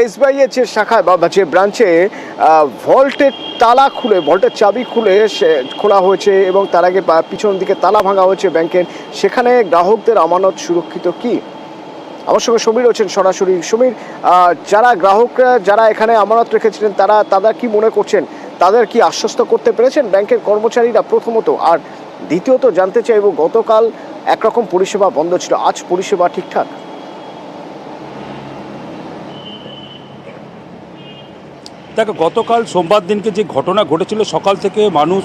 SBI এর যে শাখায় বা যে ব্রাঞ্চে ভল্টের তালা খুলে, ভল্টের চাবি খুলে খোলা হয়েছে এবং তার আগে পিছন দিকে তালা ভাঙা হয়েছে ব্যাংকের, সেখানে গ্রাহকদের আমানত সুরক্ষিত কি? আমার সঙ্গে সমীর রয়েছেন সরাসরি। সমীর, যারা গ্রাহকরা যারা এখানে আমানত রেখেছিলেন তারা কি মনে করছেন, তাদের কি আশ্বস্ত করতে পেরেছেন ব্যাংকের কর্মচারীরা প্রথমত? আর দ্বিতীয়ত জানতে চাইব, গতকাল একরকম পরিষেবা বন্ধ ছিল, আজ পরিষেবা ঠিকঠাক? দেখো, গতকাল সোমবার দিনকে যে ঘটনা ঘটেছিল, সকাল থেকে মানুষ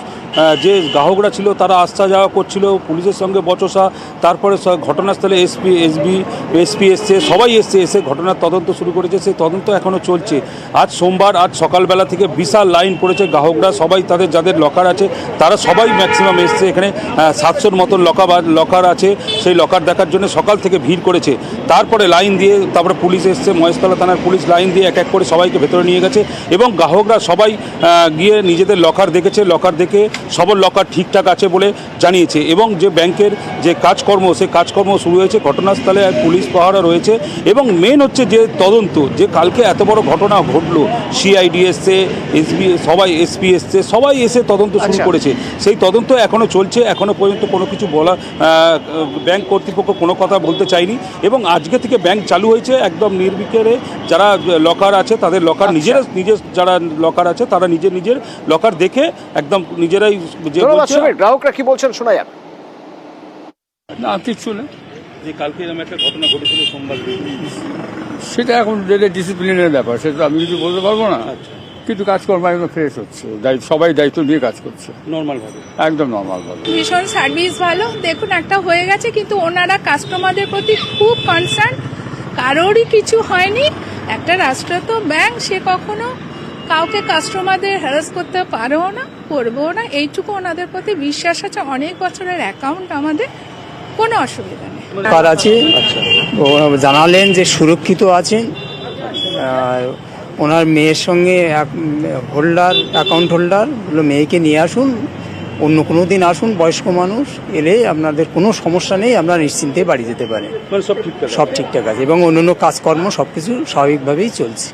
যে গ্রাহকরা ছিল তারা আসা যাওয়া করছিল, পুলিশের সঙ্গে বচসা, তারপরে ঘটনাস্থলে এসপি এসছে, সবাই এসে ঘটনার তদন্ত শুরু করেছে। সেই তদন্ত এখনও চলছে। আজ সোমবার, আজ সকালবেলা থেকে বিশাল লাইন পড়েছে। গ্রাহকরা সবাই তাদের যাদের লকার আছে তারা সবাই ম্যাক্সিমাম এসছে। এখানে 700-র মতন লকার আছে, সেই লকার দেখার জন্য সকাল থেকে ভিড় করেছে। তারপরে লাইন দিয়ে তারপরে পুলিশ এসছে, মহেশতলা থানার পুলিশ লাইন দিয়ে এক এক করে সবাইকে ভেতরে নিয়ে গেছে এবং গ্রাহকরা সবাই গিয়ে নিজেদের লকার দেখেছে। লকার দেখে সবার লকার ঠিকঠাক আছে বলে জানিয়েছে এবং যে ব্যাংকের যে কাজকর্ম, সেই কাজকর্ম শুরু হয়েছে। ঘটনাস্থলে পুলিশ পাহারা রয়েছে এবং মেন হচ্ছে যে তদন্ত, যে কালকে এত বড় ঘটনা ঘটলো, সিআইডি এসছে, এসপি এসছে, সবাই এসে তদন্ত শুরু করেছে। সেই তদন্ত এখনও চলছে। এখনও পর্যন্ত কোনো কিছু বলা, ব্যাংক কর্তৃপক্ষ কোনো কথা বলতে চায়নি এবং আজকে থেকে ব্যাংক চালু হয়েছে একদম নির্বিকারে। যারা লকার আছে তাদের লকার নিজের যারা লকার আছে তারা নিজের লকার দেখে একদম নিজেরাই। গ্রাহকরা কি বলছেন শোনা যাক। না, কিচ্ছু না। যে কালকে এরকম একটা ঘটনা ঘটেছিল সোমবার, সেটা এখন ডিসিপ্লিনের ব্যাপার, সেটা আমি কিছু বলতে পারবো না। কিন্তু কাজকর্ম একদম ফ্রেশ হচ্ছে, সবাই দায়িত্ব নিয়ে কাজ করছে নর্মালভাবে, একদম নর্মালভাবে। ভীষণ সার্ভিস ভালো। দেখুন, একটা হয়ে গেছে কিন্তু ওনারা কাস্টমারদের প্রতি খুব কনসার্ন, কারোরই কিছু হয়নি। একটা রাষ্ট্র তো ব্যাংক, সে কখনো কাউকে কাস্টমারদের হ্যারাস করতে পারেও না, করবেও না। এইটুকু ওনাদের প্রতি বিশ্বাস আছে। অনেক বছরের অ্যাকাউন্ট আমাদের, কোনো অসুবিধা নেই। আছে, জানালেন যে সুরক্ষিত আছেন। আর ওনার মেয়ের সঙ্গে অ্যাকাউন্ট হোল্ডার বললো মেয়েকে নিয়ে আসুন, অন্য কোনো দিন আসুন, বয়স্ক মানুষ এলে আপনাদের কোনো সমস্যা নেই, আপনারা নিশ্চিন্তে বাড়ি যেতে পারেন। সব ঠিকঠাক আছে এবং অন্যান্য কাজকর্ম সব কিছু স্বাভাবিকভাবেই চলছে।